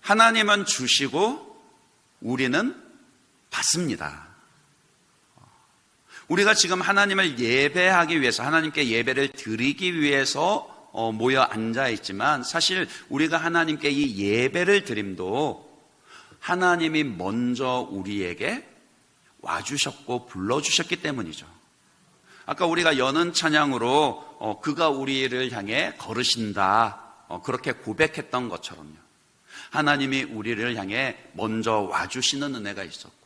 하나님은 주시고 우리는 받습니다. 우리가 지금 하나님을 예배하기 위해서, 하나님께 예배를 드리기 위해서 모여 앉아 있지만, 사실 우리가 하나님께 이 예배를 드림도 하나님이 먼저 우리에게 와주셨고 불러주셨기 때문이죠. 아까 우리가 여는 찬양으로 그가 우리를 향해 걸으신다, 그렇게 고백했던 것처럼요, 하나님이 우리를 향해 먼저 와주시는 은혜가 있었고,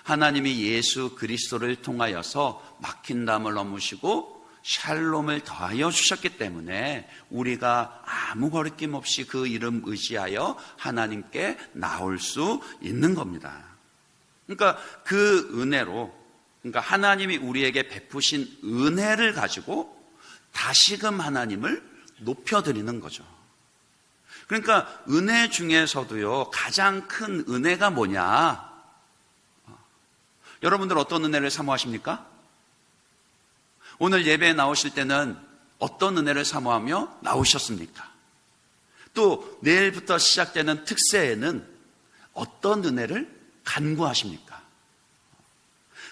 하나님이 예수 그리스도를 통하여서 막힌 담을 넘으시고 샬롬을 더하여 주셨기 때문에 우리가 아무 거리낌 없이 그 이름 의지하여 하나님께 나올 수 있는 겁니다. 그러니까 그 은혜로, 그러니까 하나님이 우리에게 베푸신 은혜를 가지고 다시금 하나님을 높여드리는 거죠. 그러니까 은혜 중에서도요, 가장 큰 은혜가 뭐냐? 여러분들 어떤 은혜를 사모하십니까? 오늘 예배에 나오실 때는 어떤 은혜를 사모하며 나오셨습니까? 또 내일부터 시작되는 특세에는 어떤 은혜를 간구하십니까?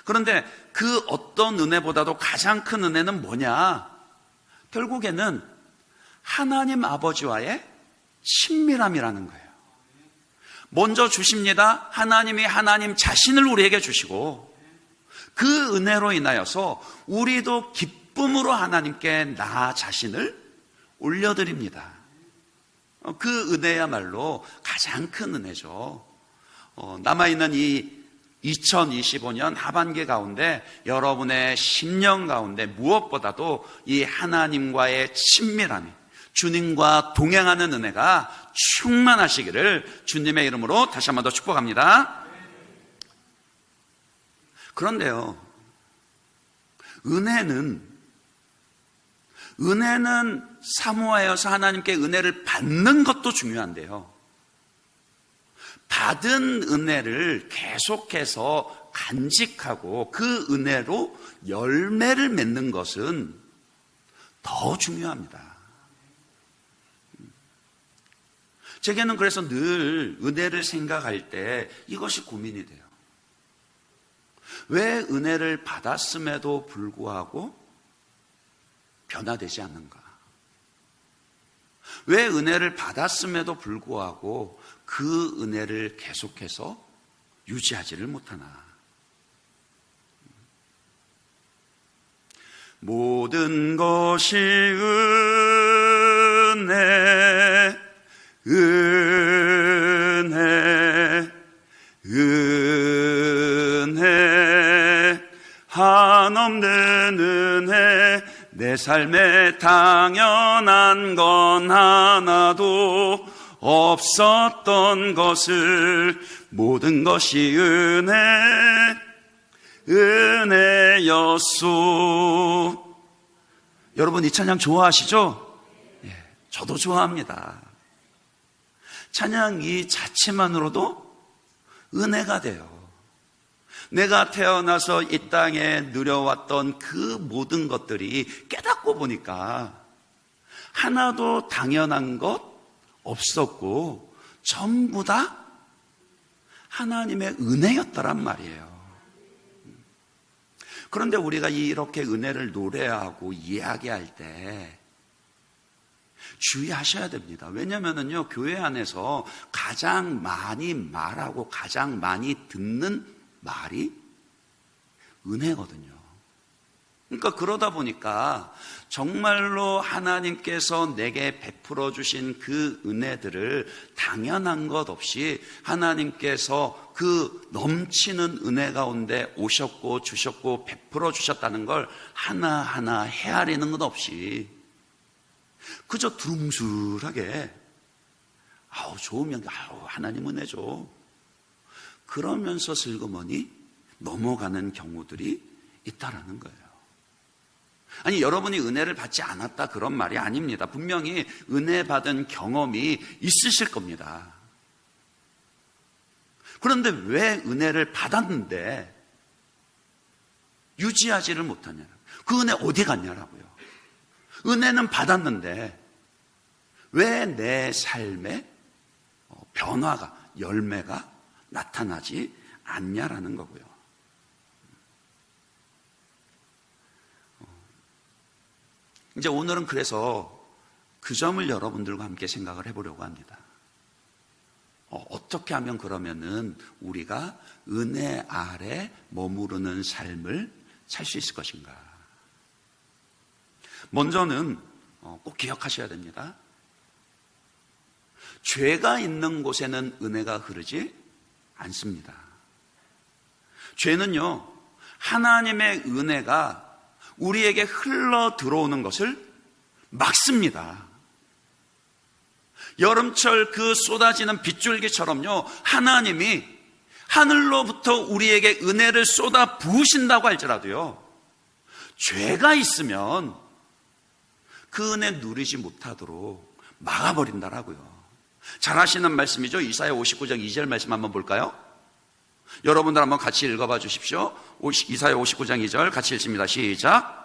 그런데 그 어떤 은혜보다도 가장 큰 은혜는 뭐냐? 결국에는 하나님 아버지와의 친밀함이라는 거예요. 먼저 주십니다. 하나님이 하나님 자신을 우리에게 주시고, 그 은혜로 인하여서 우리도 기쁨으로 하나님께 나 자신을 올려드립니다. 그 은혜야말로 가장 큰 은혜죠. 남아있는 이 2025년 하반기 가운데 여러분의 10년 가운데 무엇보다도 이 하나님과의 친밀함이, 주님과 동행하는 은혜가 충만하시기를 주님의 이름으로 다시 한번 더 축복합니다. 그런데요, 은혜는 사모하여서 하나님께 은혜를 받는 것도 중요한데요, 받은 은혜를 계속해서 간직하고 그 은혜로 열매를 맺는 것은 더 중요합니다. 제게는 그래서 늘 은혜를 생각할 때 이것이 고민이 돼요. 왜 은혜를 받았음에도 불구하고 변화되지 않는가? 왜 은혜를 받았음에도 불구하고 그 은혜를 계속해서 유지하지를 못하나? 모든 것이 은혜, 한없는 은혜, 내 삶에 당연한 건 하나도 없었던 것을, 모든 것이 은혜였소. 여러분 이 찬양 좋아하시죠? 예, 저도 좋아합니다. 찬양 이 자체만으로도 은혜가 돼요. 내가 태어나서 이 땅에 누려왔던 그 모든 것들이 깨닫고 보니까 하나도 당연한 것 없었고 전부 다 하나님의 은혜였다란 말이에요. 그런데 우리가 이렇게 은혜를 노래하고 이야기할 때 주의하셔야 됩니다. 왜냐하면요, 교회 안에서 가장 많이 말하고 가장 많이 듣는 말이 은혜거든요. 그러니까 그러다 보니까 정말로 하나님께서 내게 베풀어 주신 그 은혜들을 당연한 것 없이 하나님께서 그 넘치는 은혜 가운데 오셨고 주셨고 베풀어 주셨다는 걸 하나하나 헤아리는 것 없이 그저 두rum술하게 좋으면 하나님 은혜죠, 그러면서 슬그머니 넘어가는 경우들이 있다라는 거예요. 아니, 여러분이 은혜를 받지 않았다 그런 말이 아닙니다. 분명히 은혜 받은 경험이 있으실 겁니다. 그런데 왜 은혜를 받았는데 유지하지를 못하냐? 그 은혜 어디 갔냐라고요. 은혜는 받았는데 왜 내 삶에 변화가, 열매가 나타나지 않냐라는 거고요. 이제 오늘은 그래서 그 점을 여러분들과 함께 생각을 해보려고 합니다. 어떻게 하면 그러면은 우리가 은혜 아래 머무르는 삶을 살 수 있을 것인가? 먼저는 꼭 기억하셔야 됩니다. 죄가 있는 곳에는 은혜가 흐르지 않습니다. 죄는요, 하나님의 은혜가 우리에게 흘러 들어오는 것을 막습니다. 여름철 그 쏟아지는 빗줄기처럼요, 하나님이 하늘로부터 우리에게 은혜를 쏟아 부으신다고 할지라도요, 죄가 있으면 그 은혜 누리지 못하도록 막아버린다라고요. 잘 아시는 말씀이죠. 이사야 59장 2절 말씀 한번 볼까요? 여러분들 한번 같이 읽어봐 주십시오. 이사야 59장 2절 같이 읽습니다. 시작.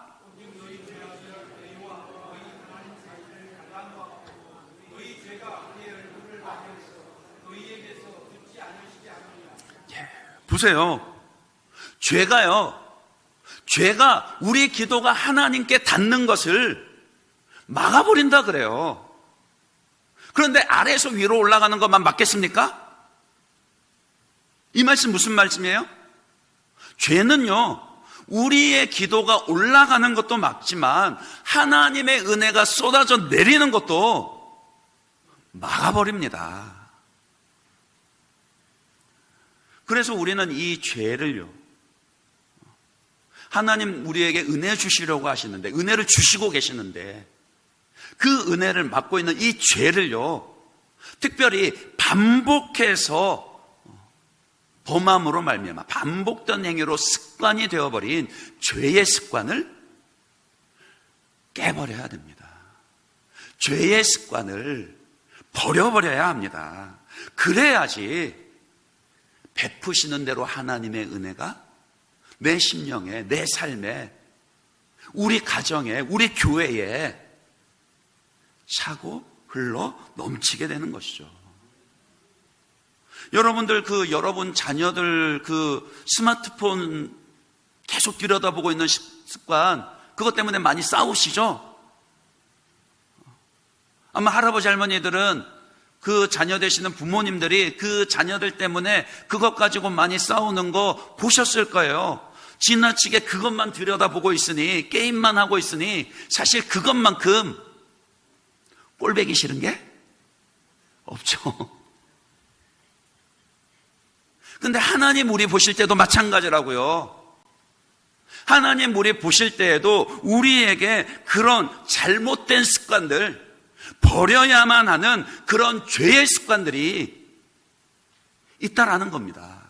보세요. 죄가 우리 기도가 하나님께 닿는 것을 막아버린다 그래요. 그런데 아래에서 위로 올라가는 것만 막겠습니까? 이 말씀 무슨 말씀이에요? 죄는요, 우리의 기도가 올라가는 것도 막지만 하나님의 은혜가 쏟아져 내리는 것도 막아버립니다. 그래서 우리는 이 죄를요, 하나님 우리에게 은혜 주시려고 하시는데, 은혜를 주시고 계시는데, 그 은혜를 막고 있는 이 죄를요, 특별히 반복해서 범함으로 말미암아 반복된 행위로 습관이 되어버린 죄의 습관을 깨버려야 됩니다. 죄의 습관을 버려버려야 합니다. 그래야지 베푸시는 대로 하나님의 은혜가 내 심령에, 내 삶에, 우리 가정에, 우리 교회에 차고 흘러 넘치게 되는 것이죠. 여러분들 여러분 자녀들 스마트폰 계속 들여다보고 있는 습관, 그것 때문에 많이 싸우시죠? 아마 할아버지 할머니들은 그 자녀 되시는 부모님들이 그 자녀들 때문에 그것 가지고 많이 싸우는 거 보셨을 거예요. 지나치게 그것만 들여다보고 있으니, 게임만 하고 있으니 사실 그것만큼 꼴보기 싫은 게 없죠. 근데 하나님 우리 보실 때도 마찬가지라고요. 하나님 우리 보실 때에도 우리에게 그런 잘못된 습관들, 버려야만 하는 그런 죄의 습관들이 있다라는 겁니다.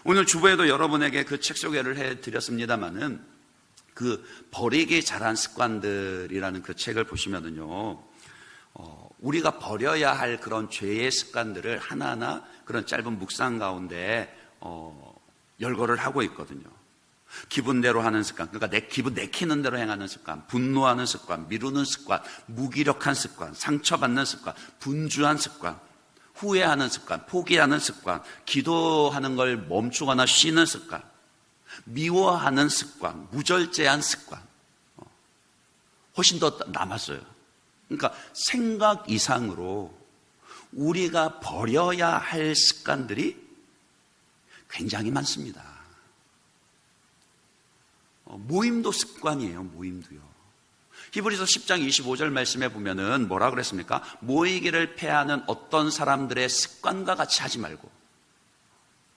오늘 주보에도 여러분에게 그 책 소개를 해드렸습니다마는 그 버리기 잘한 습관들이라는 그 책을 보시면은요, 우리가 버려야 할 그런 죄의 습관들을 하나하나 그런 짧은 묵상 가운데 열거를 하고 있거든요. 기분대로 하는 습관, 그러니까 내 기분 내키는 대로 행하는 습관, 분노하는 습관, 미루는 습관, 무기력한 습관, 상처받는 습관, 분주한 습관, 후회하는 습관, 포기하는 습관, 기도하는 걸 멈추거나 쉬는 습관, 미워하는 습관, 무절제한 습관, 훨씬 더 남았어요. 그러니까 생각 이상으로 우리가 버려야 할 습관들이 굉장히 많습니다. 모임도 습관이에요. 모임도요. 히브리서 10장 25절 말씀에 보면은 뭐라 그랬습니까? 모이기를 패하는 어떤 사람들의 습관과 같이 하지 말고.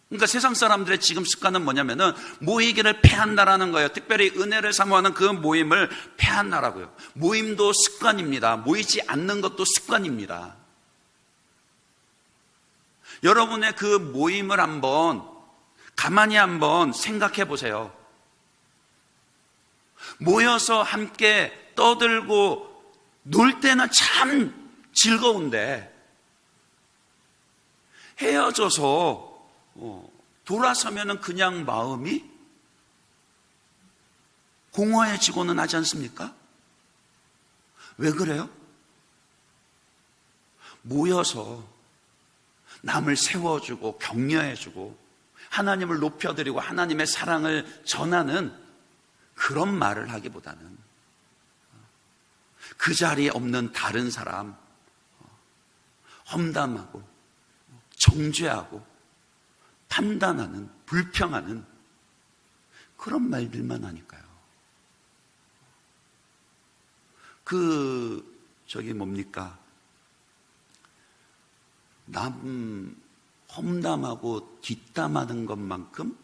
그러니까 세상 사람들의 지금 습관은 뭐냐면은 모이기를 패한다라는 거예요. 특별히 은혜를 사모하는 그 모임을 패한다라고요. 모임도 습관입니다. 모이지 않는 것도 습관입니다. 여러분의 그 모임을 가만히 한번 생각해 보세요. 모여서 함께 떠들고 놀 때는 참 즐거운데 헤어져서 돌아서면은 그냥 마음이 공허해지고는 하지 않습니까? 왜 그래요? 모여서 남을 세워주고 격려해주고 하나님을 높여드리고 하나님의 사랑을 전하는 그런 말을 하기보다는 그 자리에 없는 다른 사람 험담하고 정죄하고 판단하는 불평하는 그런 말들만 하니까요. 남 험담하고 뒷담하는 것만큼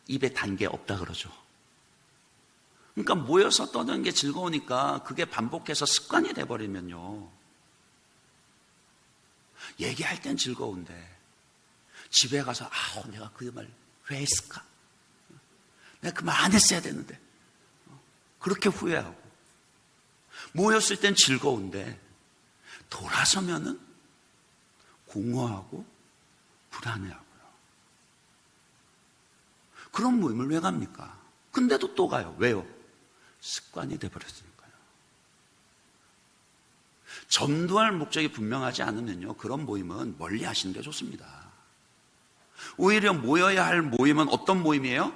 입에 단 게 없다 그러죠. 그러니까 모여서 떠드는 게 즐거우니까 그게 반복해서 습관이 돼버리면요, 얘기할 땐 즐거운데 집에 가서 내가 그 말 왜 했을까? 내가 그 말 안 했어야 되는데 그렇게 후회하고, 모였을 땐 즐거운데 돌아서면은 공허하고 불안해하고요. 그런 모임을 왜 갑니까? 근데도 또 가요. 왜요? 습관이 돼버렸으니까요. 전도할 목적이 분명하지 않으면요, 그런 모임은 멀리 하시는 게 좋습니다. 오히려 모여야 할 모임은 어떤 모임이에요?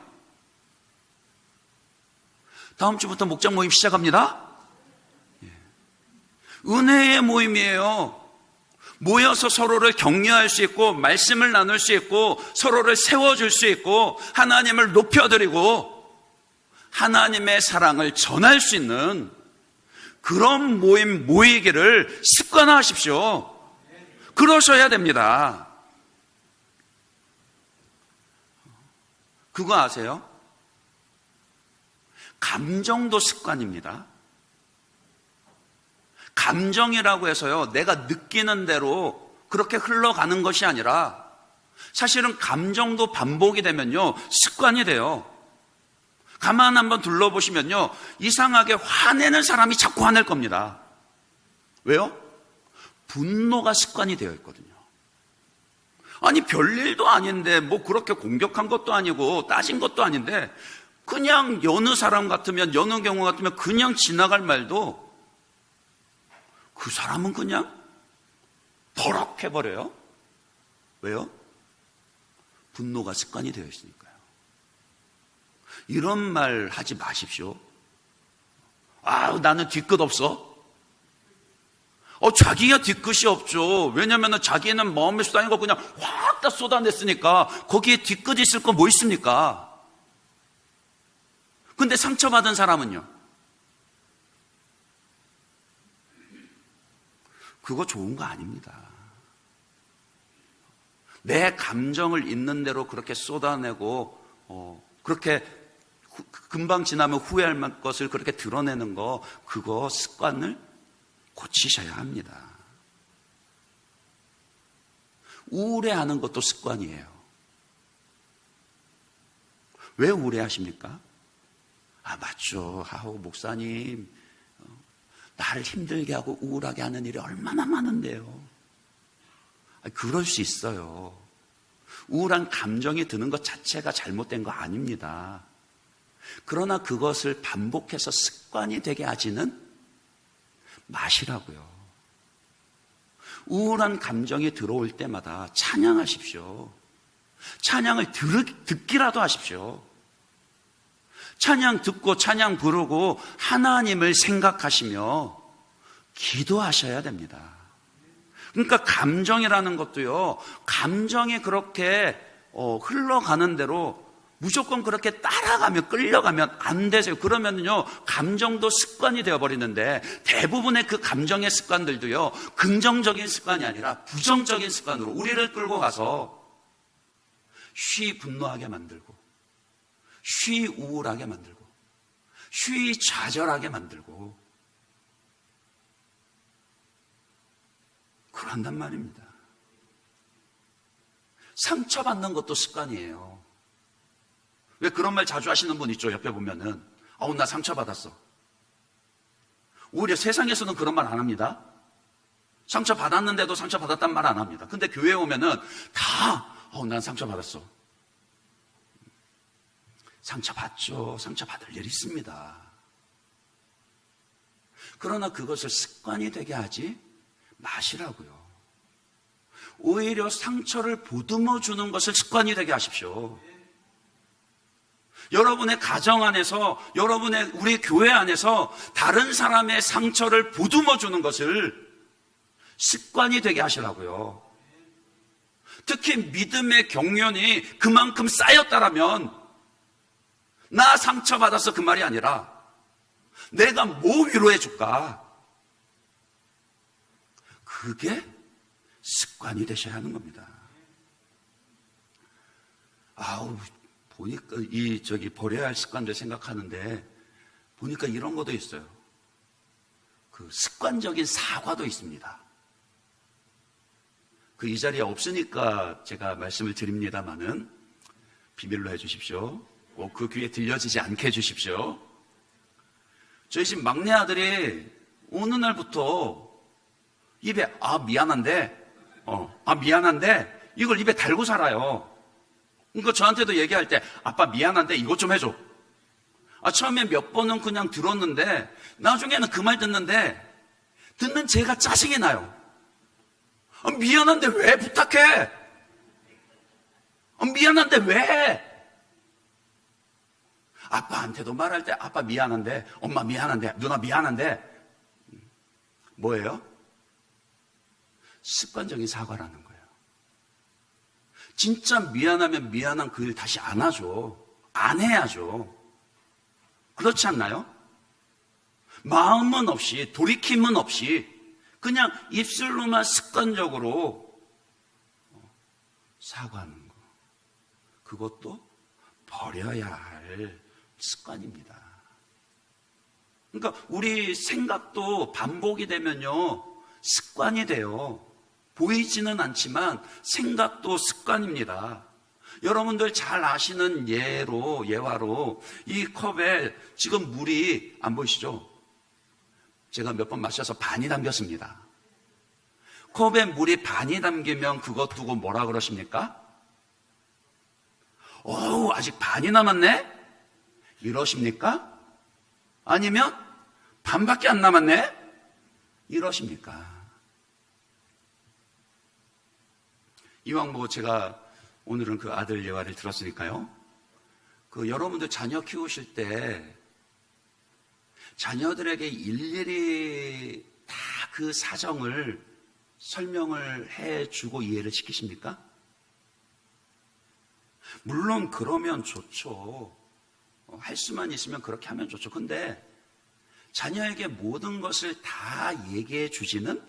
다음 주부터 목장 모임 시작합니다. 은혜의 모임이에요. 모여서 서로를 격려할 수 있고 말씀을 나눌 수 있고 서로를 세워줄 수 있고 하나님을 높여드리고 하나님의 사랑을 전할 수 있는 그런 모임 모이기를 습관화하십시오. 그러셔야 됩니다. 그거 아세요? 감정도 습관입니다. 감정이라고 해서요, 내가 느끼는 대로 그렇게 흘러가는 것이 아니라 사실은 감정도 반복이 되면요, 습관이 돼요. 가만 한번 둘러보시면요, 이상하게 화내는 사람이 자꾸 화낼 겁니다. 왜요? 분노가 습관이 되어 있거든요. 아니, 별일도 아닌데 뭐 그렇게 공격한 것도 아니고 따진 것도 아닌데 그냥 여느 사람 같으면, 여느 경우 같으면 그냥 지나갈 말도 그 사람은 그냥 버럭해버려요. 왜요? 분노가 습관이 되어 있으니까요. 이런 말 하지 마십시오. 나는 뒤끝 없어. 자기가 뒤끝이 없죠. 왜냐하면 자기는 마음에 쏟아진 거 그냥 확 다 쏟아냈으니까 거기에 뒤끝이 있을 거 뭐 있습니까? 근데 상처받은 사람은요, 그거 좋은 거 아닙니다. 내 감정을 있는 대로 그렇게 쏟아내고 그렇게 금방 지나면 후회할 것을 그렇게 드러내는 거, 그거 습관을 고치셔야 합니다. 우울해하는 것도 습관이에요. 왜 우울해하십니까? 맞죠. 목사님, 나를 힘들게 하고 우울하게 하는 일이 얼마나 많은데요. 그럴 수 있어요. 우울한 감정이 드는 것 자체가 잘못된 거 아닙니다. 그러나 그것을 반복해서 습관이 되게 하지는 마시라고요. 우울한 감정이 들어올 때마다 찬양하십시오. 찬양을 듣기라도 하십시오. 찬양 듣고 찬양 부르고 하나님을 생각하시며 기도하셔야 됩니다. 그러니까 감정이라는 것도요, 감정이 그렇게 흘러가는 대로 무조건 그렇게 따라가면, 끌려가면 안 되세요. 그러면요, 감정도 습관이 되어버리는데 대부분의 그 감정의 습관들도요, 긍정적인 습관이 아니라 부정적인 습관으로 우리를 끌고 가서 쉬 분노하게 만들고, 쉬 우울하게 만들고, 쉬 좌절하게 만들고 그런단 말입니다. 상처받는 것도 습관이에요. 왜 그런 말 자주 하시는 분 있죠? 옆에 보면은 나 상처받았어. 오히려 세상에서는 그런 말 안 합니다. 상처받았는데도 상처받았단 말 안 합니다. 근데 교회에 오면은 다 난 상처받았어. 상처받죠. 상처받을 일 있습니다. 그러나 그것을 습관이 되게 하지 마시라고요. 오히려 상처를 보듬어 주는 것을 습관이 되게 하십시오. 여러분의 가정 안에서, 여러분의 우리 교회 안에서 다른 사람의 상처를 보듬어 주는 것을 습관이 되게 하시라고요. 특히 믿음의 경륜이 그만큼 쌓였다라면, 나 상처받아서 그 말이 아니라 내가 뭐 위로해 줄까? 그게 습관이 되셔야 하는 겁니다. 보니까 버려야 할 습관들 생각하는데 보니까 이런 것도 있어요. 그 습관적인 사과도 있습니다. 이 자리에 없으니까 제가 말씀을 드립니다마는 비밀로 해주십시오. 꼭 그 귀에 들려지지 않게 해주십시오. 저희 집 막내 아들이 어느 날부터 입에 미안한데 이걸 입에 달고 살아요. 그러니까 저한테도 얘기할 때 아빠 미안한데 이것 좀 해줘. 처음에 몇 번은 그냥 들었는데 나중에는 그 말 듣는 제가 짜증이 나요. 미안한데 왜 부탁해? 미안한데 왜 해? 아빠한테도 말할 때 아빠 미안한데, 엄마 미안한데, 누나 미안한데. 뭐예요? 습관적인 사과라는 거예요. 진짜 미안하면 미안한 그 일 다시 안 하죠. 안 해야죠. 그렇지 않나요? 마음은 없이, 돌이킴은 없이 그냥 입술로만 습관적으로 사과하는 거. 그것도 버려야 할 습관입니다. 그러니까 우리 생각도 반복이 되면요, 습관이 돼요. 보이지는 않지만 생각도 습관입니다. 여러분들 잘 아시는 예화로 이 컵에 지금 물이 안 보이시죠? 제가 몇 번 마셔서 반이 담겼습니다. 컵에 물이 반이 담기면 그것 두고 뭐라 그러십니까? 아직 반이 남았네? 이러십니까? 아니면 반밖에 안 남았네? 이러십니까? 이왕 제가 오늘은 그 아들 예화를 들었으니까요. 여러분들 자녀 키우실 때 자녀들에게 일일이 다 그 사정을 설명을 해주고 이해를 시키십니까? 물론 그러면 좋죠. 할 수만 있으면 그렇게 하면 좋죠. 근데 자녀에게 모든 것을 다 얘기해 주지는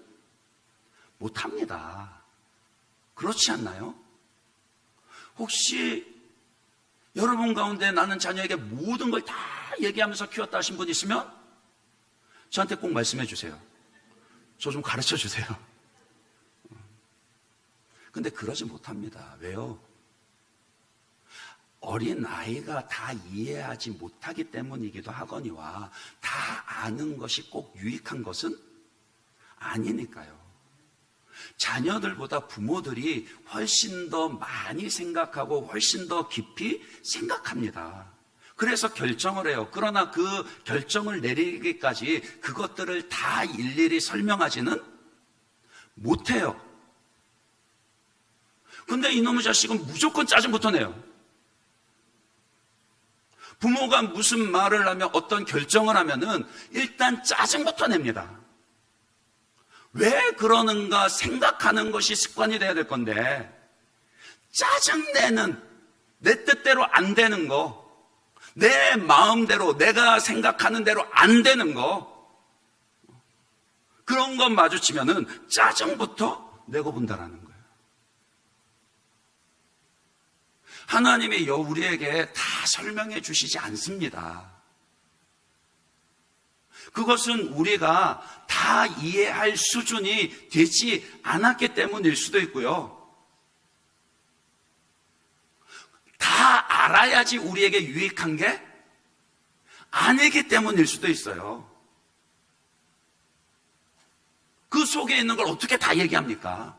못합니다. 그렇지 않나요? 혹시 여러분 가운데 나는 자녀에게 모든 걸 다 얘기하면서 키웠다 하신 분 있으면 저한테 꼭 말씀해 주세요. 저 좀 가르쳐 주세요. 근데 그러지 못합니다. 왜요? 어린 아이가 다 이해하지 못하기 때문이기도 하거니와 다 아는 것이 꼭 유익한 것은 아니니까요. 자녀들보다 부모들이 훨씬 더 많이 생각하고 훨씬 더 깊이 생각합니다. 그래서 결정을 해요. 그러나 그 결정을 내리기까지 그것들을 다 일일이 설명하지는 못해요. 근데 이놈의 자식은 무조건 짜증부터 내요. 부모가 무슨 말을 하면 어떤 결정을 하면은 일단 짜증부터 냅니다. 왜 그러는가 생각하는 것이 습관이 돼야 될 건데, 짜증내는, 내 뜻대로 안 되는 거, 내 마음대로 내가 생각하는 대로 안 되는 거, 그런 거 마주치면은 짜증부터 내고 본다라는 거예요. 하나님이 우리에게 다 설명해 주시지 않습니다. 그것은 우리가 다 이해할 수준이 되지 않았기 때문일 수도 있고요. 다 알아야지 우리에게 유익한 게 아니기 때문일 수도 있어요. 그 속에 있는 걸 어떻게 다 얘기합니까?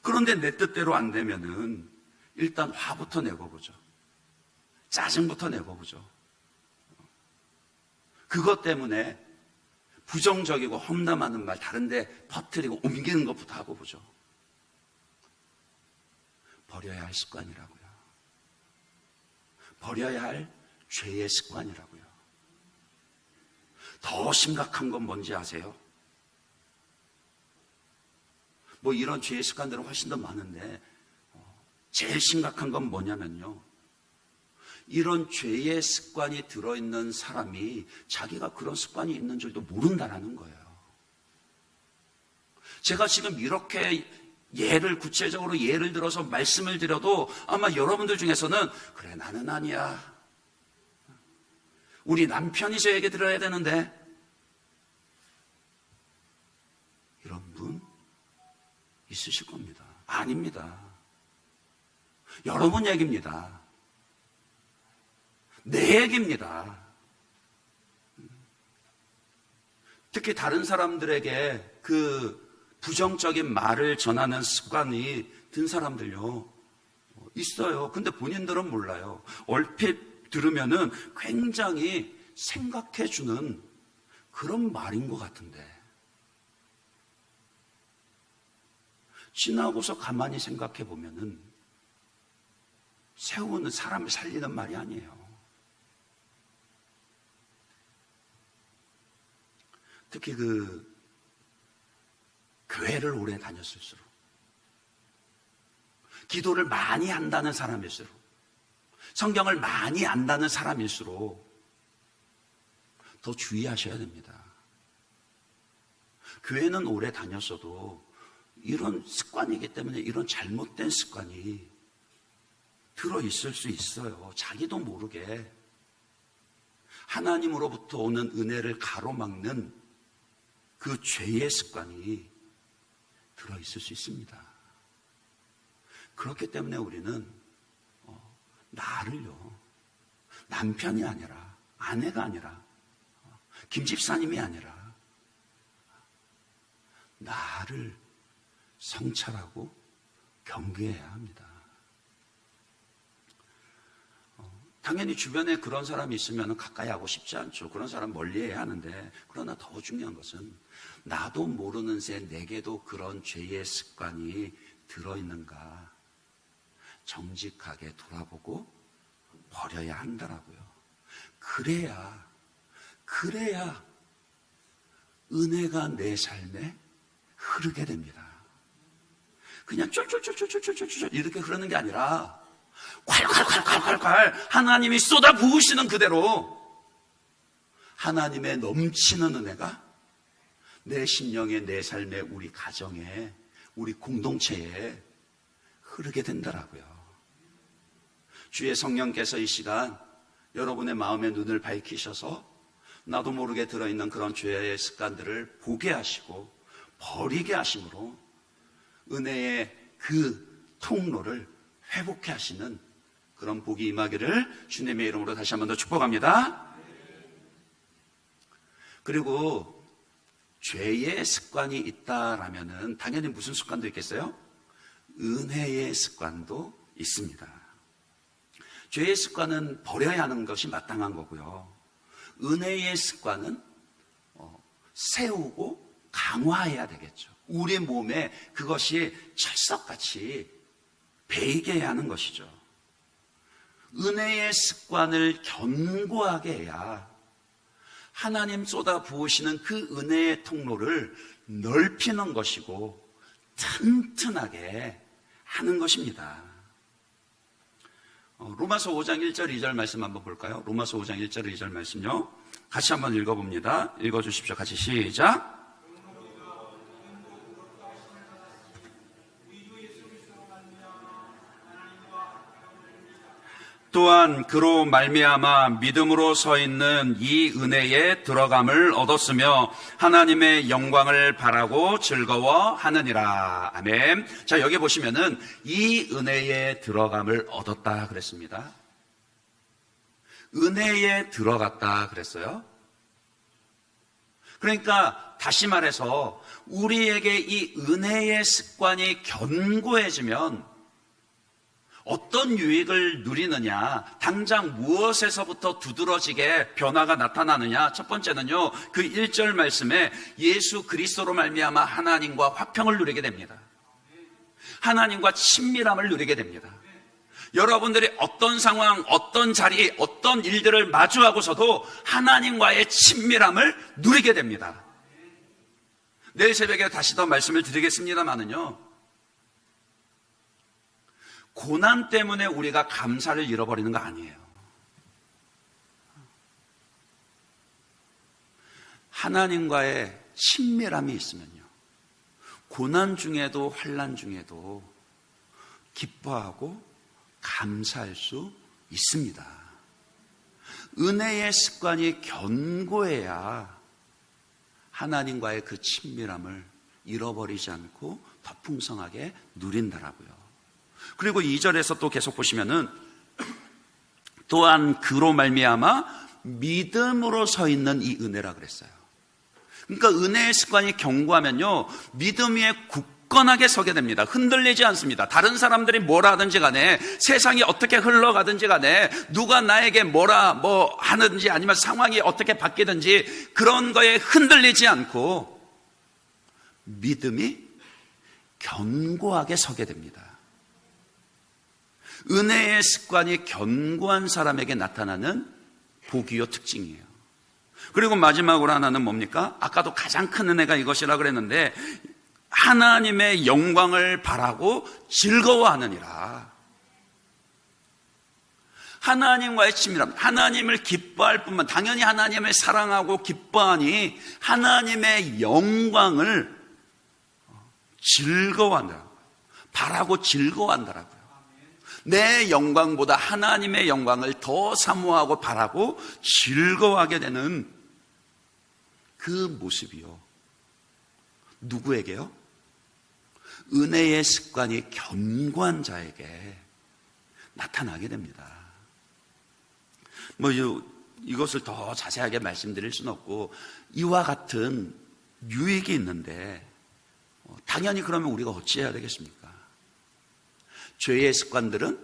그런데 내 뜻대로 안 되면은 일단 화부터 내고 보죠. 짜증부터 내고 보죠. 그것 때문에 부정적이고 험담하는 말 다른데 퍼뜨리고 옮기는 것부터 하고 보죠. 버려야 할 습관이라고요. 버려야 할 죄의 습관이라고요. 더 심각한 건 뭔지 아세요? 뭐 이런 죄의 습관들은 훨씬 더 많은데 제일 심각한 건 뭐냐면요, 이런 죄의 습관이 들어있는 사람이 자기가 그런 습관이 있는 줄도 모른다라는 거예요. 제가 지금 이렇게 구체적으로 예를 들어서 말씀을 드려도 아마 여러분들 중에서는 그래, 나는 아니야, 우리 남편이 저 얘기 들어야 되는데, 이런 분 있으실 겁니다. 아닙니다. 여러분 얘기입니다. 내 얘기입니다. 특히 다른 사람들에게 그 부정적인 말을 전하는 습관이 든 사람들요, 있어요. 근데 본인들은 몰라요. 얼핏 들으면은 굉장히 생각해주는 그런 말인 것 같은데, 지나고서 가만히 생각해 보면은 세우는 사람을 살리는 말이 아니에요. 특히 교회를 오래 다녔을수록, 기도를 많이 한다는 사람일수록, 성경을 많이 안다는 사람일수록 더 주의하셔야 됩니다. 교회는 오래 다녔어도 이런 습관이기 때문에 이런 잘못된 습관이 들어있을 수 있어요. 자기도 모르게 하나님으로부터 오는 은혜를 가로막는 그 죄의 습관이 들어있을 수 있습니다. 그렇기 때문에 우리는 나를요, 남편이 아니라, 아내가 아니라, 김 집사님이 아니라 나를 성찰하고 경계해야 합니다. 당연히 주변에 그런 사람이 있으면 가까이 하고 싶지 않죠. 그런 사람 멀리해야 하는데, 그러나 더 중요한 것은 나도 모르는 새 내게도 그런 죄의 습관이 들어있는가 정직하게 돌아보고 버려야 한다라고요. 그래야 은혜가 내 삶에 흐르게 됩니다. 그냥 쫄쫄쫄쫄쫄쫄쫄 이렇게 흐르는 게 아니라 콸콸콸콸콸콸 하나님이 쏟아 부으시는 그대로 하나님의 넘치는 은혜가 내 심령에, 내 삶에, 우리 가정에, 우리 공동체에 흐르게 된다라고요. 주의 성령께서 이 시간 여러분의 마음의 눈을 밝히셔서 나도 모르게 들어있는 그런 죄의 습관들을 보게 하시고 버리게 하심으로 은혜의 그 통로를 회복해 하시는 그런 복이 임하기를 주님의 이름으로 다시 한 번 더 축복합니다. 그리고 죄의 습관이 있다라면은 당연히 무슨 습관도 있겠어요? 은혜의 습관도 있습니다. 죄의 습관은 버려야 하는 것이 마땅한 거고요. 은혜의 습관은 세우고 강화해야 되겠죠. 우리 몸에 그것이 철석같이 배이게 해야 하는 것이죠. 은혜의 습관을 견고하게 해야 하나님 쏟아 부으시는 그 은혜의 통로를 넓히는 것이고 튼튼하게 하는 것입니다. 로마서 5장 1절 2절 말씀 한번 볼까요? 로마서 5장 1절 2절 말씀요, 같이 한번 읽어봅니다. 읽어주십시오. 같이 시작. 또한 그로 말미암아 믿음으로 서 있는 이 은혜에 들어감을 얻었으며 하나님의 영광을 바라고 즐거워하느니라. 아멘. 자, 여기 보시면은 이 은혜에 들어감을 얻었다 그랬습니다. 은혜에 들어갔다 그랬어요. 그러니까 다시 말해서 우리에게 이 은혜의 습관이 견고해지면 어떤 유익을 누리느냐, 당장 무엇에서부터 두드러지게 변화가 나타나느냐. 첫 번째는요, 그 1절 말씀에 예수 그리스도로 말미암아 하나님과 화평을 누리게 됩니다. 하나님과 친밀함을 누리게 됩니다. 여러분들이 어떤 상황, 어떤 자리, 어떤 일들을 마주하고서도 하나님과의 친밀함을 누리게 됩니다. 내일 새벽에 다시 더 말씀을 드리겠습니다만은요, 고난 때문에 우리가 감사를 잃어버리는 거 아니에요. 하나님과의 친밀함이 있으면요, 고난 중에도 환난 중에도 기뻐하고 감사할 수 있습니다. 은혜의 습관이 견고해야 하나님과의 그 친밀함을 잃어버리지 않고 더 풍성하게 누린다라고요. 그리고 2절에서 또 계속 보시면은 또한 그로 말미암아 믿음으로 서 있는 이 은혜라 그랬어요. 그러니까 은혜의 습관이 견고하면요, 믿음 위에 굳건하게 서게 됩니다. 흔들리지 않습니다. 다른 사람들이 뭐라 하든지 간에, 세상이 어떻게 흘러가든지 간에, 누가 나에게 뭐 하는지 아니면 상황이 어떻게 바뀌든지 그런 거에 흔들리지 않고 믿음이 견고하게 서게 됩니다. 은혜의 습관이 견고한 사람에게 나타나는 복이요 특징이에요. 그리고 마지막으로 하나는 뭡니까? 아까도 가장 큰 은혜가 이것이라 그랬는데, 하나님의 영광을 바라고 즐거워하느니라. 하나님과의 친밀함, 하나님을 기뻐할 뿐만, 당연히 하나님을 사랑하고 기뻐하니 하나님의 영광을 즐거워한다, 바라고 즐거워한다라고요. 내 영광보다 하나님의 영광을 더 사모하고 바라고 즐거워하게 되는 그 모습이요, 누구에게요? 은혜의 습관이 견고한 자에게 나타나게 됩니다. 이것을 더 자세하게 말씀드릴 수는 없고, 이와 같은 유익이 있는데 당연히 그러면 우리가 어찌해야 되겠습니까? 죄의 습관들은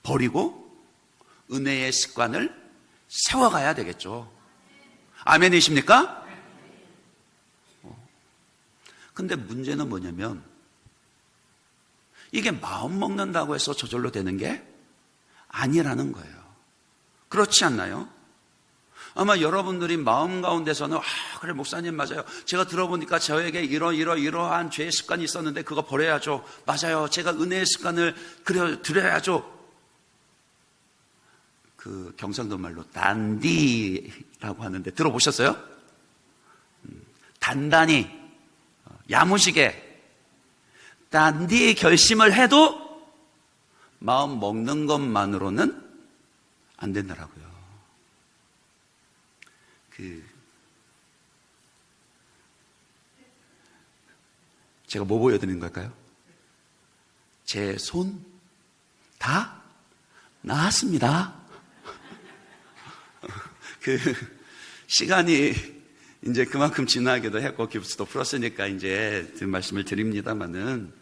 버리고 은혜의 습관을 세워가야 되겠죠. 아멘이십니까? 근데 문제는 뭐냐면, 이게 마음 먹는다고 해서 저절로 되는 게 아니라는 거예요. 그렇지 않나요? 아마 여러분들이 마음 가운데서는 그래 목사님 맞아요, 제가 들어보니까 저에게 이러한 죄의 습관이 있었는데 그거 버려야죠. 맞아요, 제가 은혜의 습관을 들여야죠. 그 경상도 말로 단디라고 하는데 들어보셨어요? 단단히 야무지게 단디 결심을 해도 마음 먹는 것만으로는 안 된다라고요. 제가 뭐 보여드리는 걸까요? 제 손 다 나았습니다. 시간이 이제 그만큼 지나기도 했고 깁스도 풀었으니까 이제 그 말씀을 드립니다만은,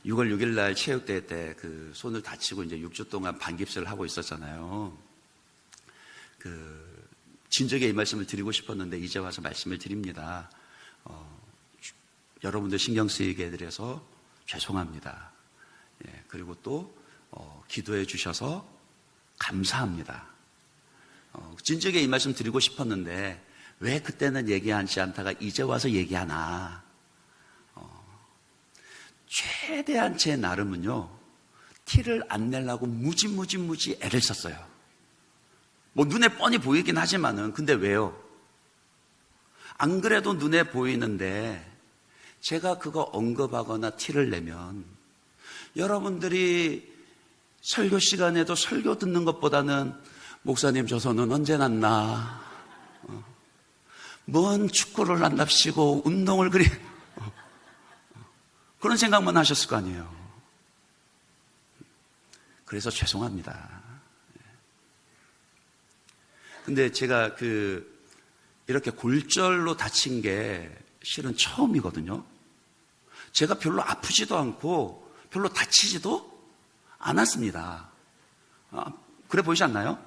6월 6일 날 체육대회 때 그 손을 다치고 이제 6주 동안 반깁스를 하고 있었잖아요. 진즉에 이 말씀을 드리고 싶었는데 이제 와서 말씀을 드립니다. 여러분들 신경 쓰이게 해드려서 죄송합니다. 예, 그리고 또 기도해 주셔서 감사합니다. 진즉에 이 말씀 드리고 싶었는데 왜 그때는 얘기하지 않다가 이제 와서 얘기하나. 최대한 제 나름은요, 티를 안 내려고 무지 애를 썼어요. 눈에 뻔히 보이긴 하지만은, 근데 왜요? 안 그래도 눈에 보이는데 제가 그거 언급하거나 티를 내면 여러분들이 설교 시간에도 설교 듣는 것보다는 목사님 저 손은 언제 났나, 뭔 축구를 한답시고 운동을 그런 생각만 하셨을 거 아니에요. 그래서 죄송합니다. 근데 제가 이렇게 골절로 다친 게 실은 처음이거든요. 제가 별로 아프지도 않고 별로 다치지도 안 왔습니다. 그래 보이지 않나요?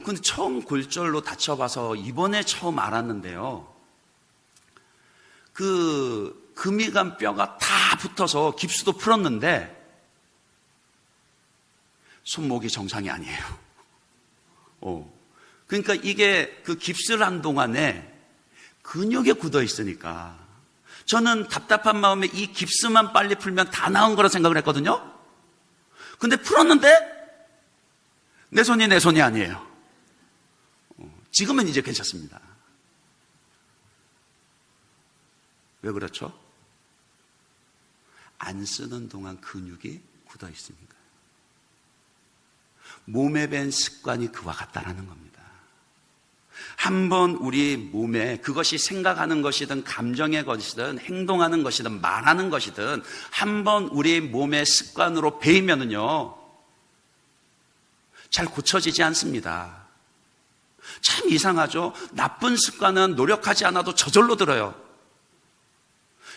근데 처음 골절로 다쳐봐서 이번에 처음 알았는데요. 그 금이 간 뼈가 다 붙어서 깁스도 풀었는데 손목이 정상이 아니에요. 그러니까 이게 그 깁스를 한 동안에 근육에 굳어 있으니까 저는 답답한 마음에 이 깁스만 빨리 풀면 다 나은 거라 생각을 했거든요. 근데 풀었는데 내 손이 아니에요. 지금은 이제 괜찮습니다. 왜 그렇죠? 안 쓰는 동안 근육이 굳어 있으니까. 몸에 밴 습관이 그와 같다라는 겁니다. 한번 우리 몸에 그것이 생각하는 것이든 감정의 것이든 행동하는 것이든 말하는 것이든 한번 우리 몸의 습관으로 배이면은요 잘 고쳐지지 않습니다. 참 이상하죠? 나쁜 습관은 노력하지 않아도 저절로 들어요.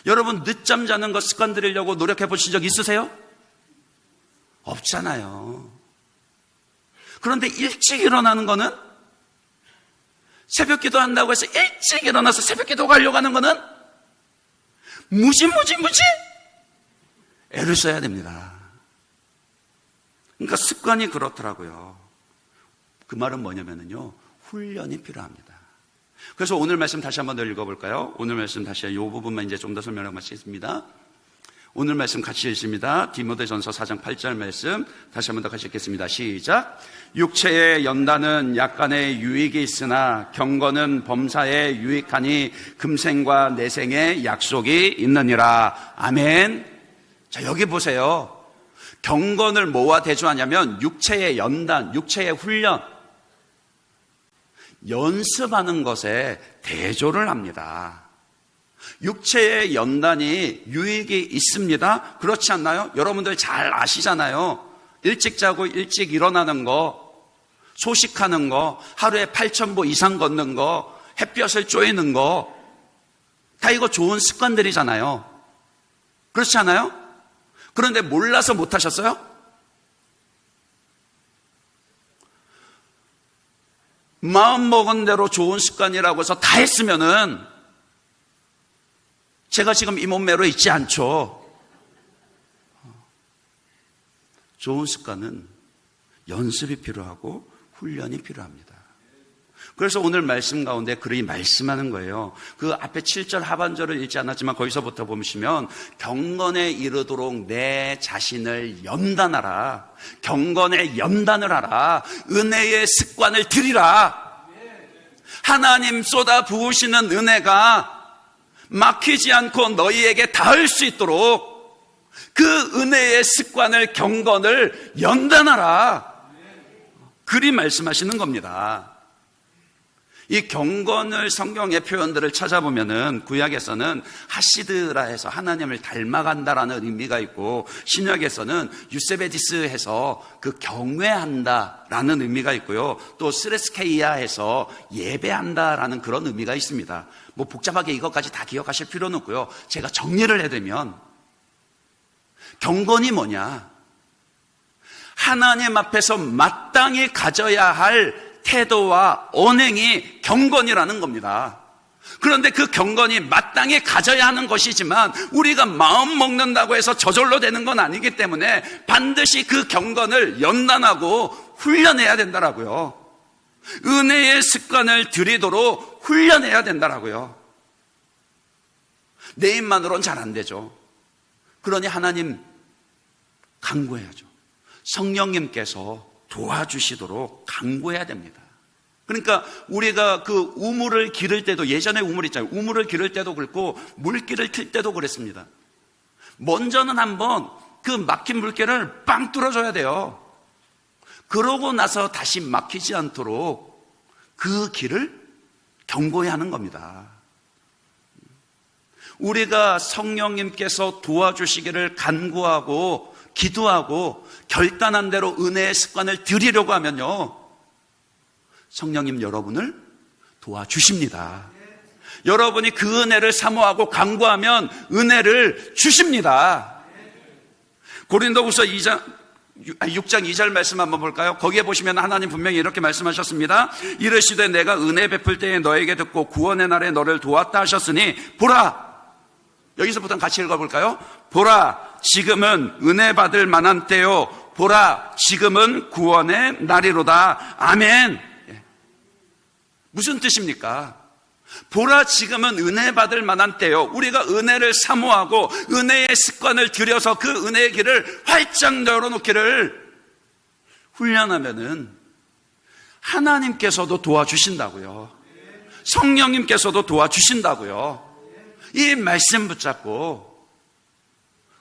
여러분 늦잠 자는 거 습관 들이려고 노력해 보신 적 있으세요? 없잖아요. 그런데 일찍 일어나는 거는 새벽 기도 한다고 해서 일찍 일어나서 새벽 기도 가려고 하는 거는 무지 애를 써야 됩니다. 그러니까 습관이 그렇더라고요. 그 말은 뭐냐면요 훈련이 필요합니다. 그래서 오늘 말씀 다시 한번 더 읽어볼까요? 오늘 말씀 다시 이 부분만 이제 좀 더 설명하고 마치겠습니다. 오늘 말씀 같이 읽습니다. 디모데전서 4장 8절 말씀 다시 한번 더 같이 읽겠습니다. 시작. 육체의 연단은 약간의 유익이 있으나 경건은 범사에 유익하니 금생과 내생의 약속이 있느니라. 아멘. 자, 여기 보세요. 경건을 뭐와 대조하냐면 육체의 연단, 육체의 훈련, 연습하는 것에 대조를 합니다. 육체의 연단이 유익이 있습니다. 그렇지 않나요? 여러분들 잘 아시잖아요. 일찍 자고 일찍 일어나는 거, 소식하는 거, 하루에 8,000보 이상 걷는 거, 햇볕을 쬐는 거, 다 이거 좋은 습관들이잖아요. 그렇지 않아요? 그런데 몰라서 못하셨어요? 마음 먹은 대로 좋은 습관이라고 해서 다 했으면은 제가 지금 이 몸매로 있지 않죠. 좋은 습관은 연습이 필요하고 훈련이 필요합니다. 그래서 오늘 말씀 가운데 그리 말씀하는 거예요. 그 앞에 7절 하반절을 읽지 않았지만 거기서부터 보시면 경건에 이르도록 내 자신을 연단하라. 경건에 연단을 하라. 은혜의 습관을 들이라. 하나님 쏟아 부으시는 은혜가 막히지 않고 너희에게 닿을 수 있도록 그 은혜의 습관을 경건을 연단하라. 그리 말씀하시는 겁니다. 이 경건을 성경의 표현들을 찾아보면은 구약에서는 하시드라 해서 하나님을 닮아간다라는 의미가 있고 신약에서는 유세베디스 해서 그 경외한다라는 의미가 있고요. 또 스레스케이아 해서 예배한다라는 그런 의미가 있습니다. 뭐 복잡하게 이것까지 다 기억하실 필요는 없고요. 제가 정리를 해드리면 경건이 뭐냐? 하나님 앞에서 마땅히 가져야 할 태도와 언행이 경건이라는 겁니다. 그런데 그 경건이 마땅히 가져야 하는 것이지만 우리가 마음 먹는다고 해서 저절로 되는 건 아니기 때문에 반드시 그 경건을 연단하고 훈련해야 된다라고요. 은혜의 습관을 들이도록 훈련해야 된다라고요. 내 입만으로는 잘 안 되죠. 그러니 하나님 간구해야죠. 성령님께서 도와주시도록 간구해야 됩니다. 그러니까 우리가 그 우물을 기를 때도 예전에 우물 있잖아요. 우물을 기를 때도 그렇고 물길을 틀 때도 그랬습니다. 먼저는 한번 그 막힌 물길을 빵 뚫어줘야 돼요. 그러고 나서 다시 막히지 않도록 그 길을 경고해야 하는 겁니다. 우리가 성령님께서 도와주시기를 간구하고 기도하고 결단한 대로 은혜의 습관을 들이려고 하면요, 성령님 여러분을 도와주십니다. 여러분이 그 은혜를 사모하고 간구하면 은혜를 주십니다. 고린도후서 2장 6장 2절 말씀 한번 볼까요? 거기에 보시면 하나님 분명히 이렇게 말씀하셨습니다. 이르시되 내가 은혜 베풀 때에 너에게 듣고 구원의 날에 너를 도왔다 하셨으니 보라. 여기서부터 같이 읽어볼까요? 보라, 지금은 은혜 받을 만한 때요. 보라, 지금은 구원의 날이로다. 아멘. 무슨 뜻입니까? 보라, 지금은 은혜 받을 만한 때요. 우리가 은혜를 사모하고 은혜의 습관을 들여서 그 은혜의 길을 활짝 열어놓기를 훈련하면은 하나님께서도 도와주신다고요. 성령님께서도 도와주신다고요. 이 말씀 붙잡고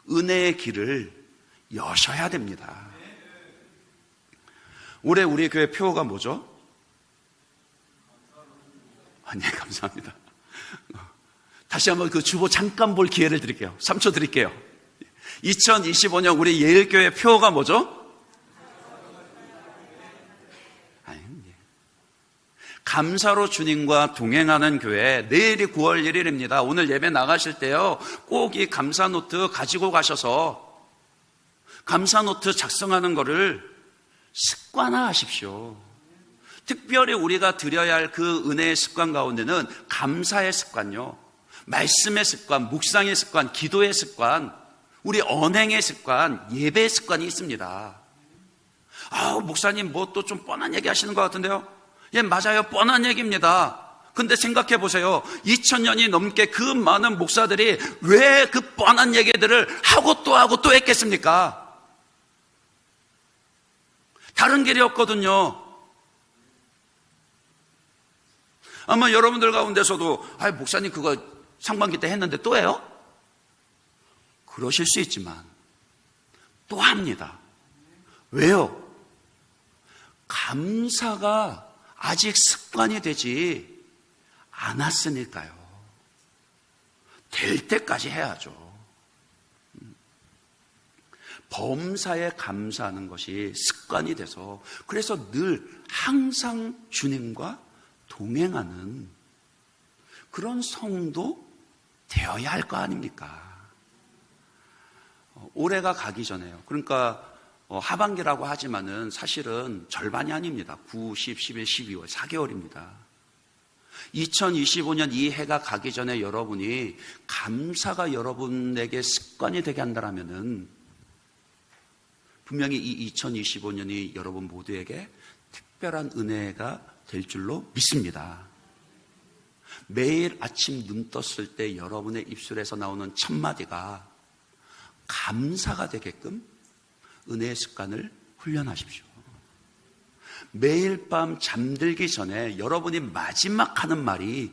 은혜의 길을 여셔야 됩니다. 올해 우리 교회 표어가 뭐죠? 네, 감사합니다. 다시 한번 그 주보 잠깐 볼 기회를 드릴게요. 3초 드릴게요. 2025년 우리 예일교회 표어가 뭐죠? 감사로 주님과 동행하는 교회. 내일이 9월 1일입니다. 오늘 예배 나가실 때요, 꼭 이 감사 노트 가지고 가셔서 감사 노트 작성하는 거를 습관화하십시오. 특별히 우리가 드려야 할 그 은혜의 습관 가운데는 감사의 습관요, 말씀의 습관, 묵상의 습관, 기도의 습관, 우리 언행의 습관, 예배의 습관이 있습니다. 목사님 뭐 또 좀 뻔한 얘기 하시는 것 같은데요? 예, 맞아요. 뻔한 얘기입니다. 근데 생각해 보세요. 2000년이 넘게 그 많은 목사들이 왜 그 뻔한 얘기들을 하고 또 했겠습니까? 다른 길이 없거든요. 아마 여러분들 가운데서도 목사님 그거 상반기 때 했는데 또 해요? 그러실 수 있지만 또 합니다. 왜요? 감사가 아직 습관이 되지 않았으니까요. 될 때까지 해야죠. 범사에 감사하는 것이 습관이 돼서, 그래서 늘 항상 주님과 동행하는 그런 성도 되어야 할 거 아닙니까? 올해가 가기 전에요. 그러니까 하반기라고 하지만은 사실은 절반이 아닙니다. 9, 10, 11, 12월 4개월입니다. 2025년 이 해가 가기 전에 여러분이 감사가 여러분에게 습관이 되게 한다면은 분명히 이 2025년이 여러분 모두에게 특별한 은혜가 될 줄로 믿습니다. 매일 아침 눈 떴을 때 여러분의 입술에서 나오는 첫 마디가 감사가 되게끔 은혜의 습관을 훈련하십시오. 매일 밤 잠들기 전에 여러분이 마지막 하는 말이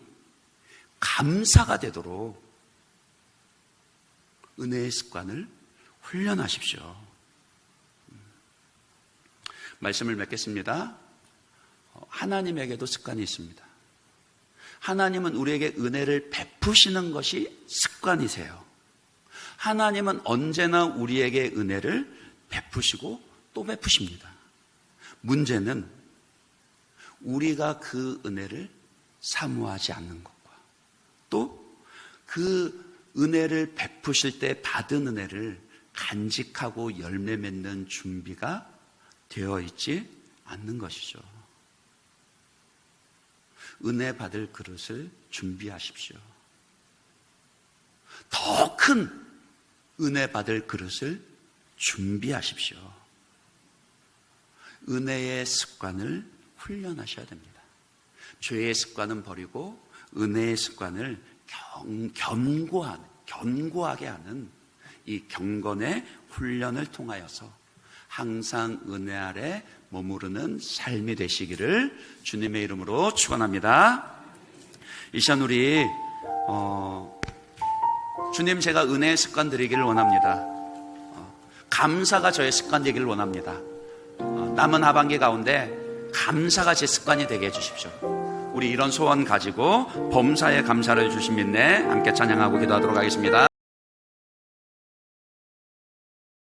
감사가 되도록 은혜의 습관을 훈련하십시오. 말씀을 맺겠습니다. 하나님에게도 습관이 있습니다. 하나님은 우리에게 은혜를 베푸시는 것이 습관이세요. 하나님은 언제나 우리에게 은혜를 베푸시고 또 베푸십니다. 문제는 우리가 그 은혜를 사모하지 않는 것과 또 그 은혜를 베푸실 때 받은 은혜를 간직하고 열매 맺는 준비가 되어 있지 않는 것이죠. 은혜 받을 그릇을 준비하십시오. 더 큰 은혜 받을 그릇을 준비하십시오. 은혜의 습관을 훈련하셔야 됩니다. 죄의 습관은 버리고 은혜의 습관을 견고하게 하는 이 경건의 훈련을 통하여서 항상 은혜 아래 머무르는 삶이 되시기를 주님의 이름으로 축원합니다. 이 시간 우리 주님, 제가 은혜의 습관 드리기를 원합니다. 감사가 저의 습관 되기를 원합니다. 남은 하반기 가운데 감사가 제 습관이 되게 해주십시오. 우리 이런 소원 가지고 범사에 감사를 주신 믿네 함께 찬양하고 기도하도록 하겠습니다.